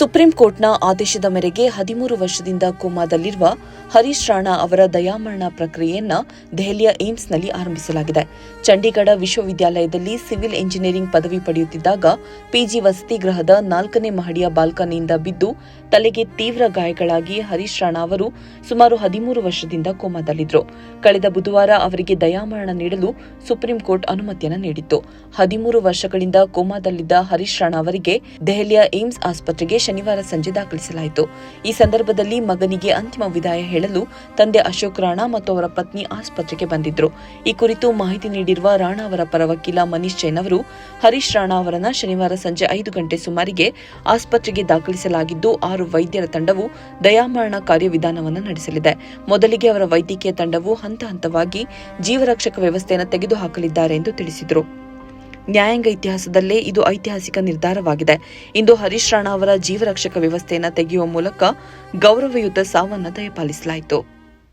Supreme ಕೋರ್ಟ್ನ ಆದೇಶದ ಮೇರೆಗೆ 13 ವರ್ಷದಿಂದ ಕೋಮಾದಲ್ಲಿರುವ ಹರೀಶ್ ರಾಣಾ ಅವರ ದಯಾಮರಣ ಪ್ರಕ್ರಿಯೆಯನ್ನು ದೆಹಲಿಯ ಏಮ್ಸ್ನಲ್ಲಿ ಆರಂಭಿಸಲಾಗಿದೆ. ಚಂಡೀಗಢ ವಿಶ್ವವಿದ್ಯಾಲಯದಲ್ಲಿ ಸಿವಿಲ್ ಎಂಜಿನಿಯರಿಂಗ್ ಪದವಿ ಪಡೆಯುತ್ತಿದ್ದಾಗ ಪಿಜಿ ವಸತಿ ಗೃಹದ 4ನೇ ಮಹಡಿಯ ಬಾಲ್ಕನಿಯಿಂದ ಬಿದ್ದು ತಲೆಗೆ ತೀವ್ರ ಗಾಯಗಳಾಗಿ ಹರೀಶ್ ರಾಣಾ ಅವರು ಸುಮಾರು 13 ವರ್ಷದಿಂದ ಕೋಮಾದಲ್ಲಿದ್ದರು. ಕಳೆದ ಬುಧವಾರ ಅವರಿಗೆ ದಯಾಮರಣ ನೀಡಲು ಸುಪ್ರೀಂ ಕೋರ್ಟ್ ಅನುಮತಿಯನ್ನು ನೀಡಿತ್ತು. 13 ವರ್ಷಗಳಿಂದ ಕೋಮಾದಲ್ಲಿದ್ದ ಹರೀಶ್ ರಾಣಾ ಅವರಿಗೆ ದೆಹಲಿಯ ಏಮ್ಸ್ ಆಸ್ಪತ್ರೆಗೆ ಶನಿವಾರ ಸಂಜೆ ದಾಖಲಿಸಲಾಯಿತು. ಈ ಸಂದರ್ಭದಲ್ಲಿ ಮಗನಿಗೆ ಅಂತಿಮ ವಿದಾಯ ಹೇಳಲು ತಂದೆ ಅಶೋಕ್ ರಾಣಾ ಮತ್ತು ಅವರ ಪತ್ನಿ ಆಸ್ಪತ್ರೆಗೆ ಬಂದಿದ್ದರು. ಈ ಕುರಿತು ಮಾಹಿತಿ ನೀಡಿರುವ ರಾಣಾ ಅವರ ಪರ ವಕೀಲ ಮನೀಶ್ ಜೈನ್ ಅವರು, ಹರೀಶ್ ರಾಣಾ ಅವರನ್ನು ಶನಿವಾರ ಸಂಜೆ 5 ಗಂಟೆ ಸುಮಾರಿಗೆ ಆಸ್ಪತ್ರೆಗೆ ದಾಖಲಿಸಲಾಗಿದ್ದು 6 ವೈದ್ಯರ ತಂಡವು ದಯಾಮರಣ ಕಾರ್ಯವಿಧಾನವನ್ನು ನಡೆಸಲಿದೆ. ಮೊದಲಿಗೆ ಅವರ ವೈದ್ಯಕೀಯ ತಂಡವು ಹಂತ ಹಂತವಾಗಿ ಜೀವರಕ್ಷಕ ವ್ಯವಸ್ಥೆಯನ್ನು ತೆಗೆದುಹಾಕಲಿದ್ದಾರೆ ಎಂದು ತಿಳಿಸಿದರು. ನ್ಯಾಯಾಂಗ ಇತಿಹಾಸದಲ್ಲೇ ಇದು ಐತಿಹಾಸಿಕ ನಿರ್ಧಾರವಾಗಿದೆ. ಇಂದು ಹರೀಶ್ ರಾಣಾ ಅವರ ಜೀವರಕ್ಷಕ ವ್ಯವಸ್ಥೆಯನ್ನು ತೆಗೆಯುವ ಮೂಲಕ ಗೌರವಯುತ ಸಾವನ್ನು ದಯಪಾಲಿಸಲಾಯಿತು.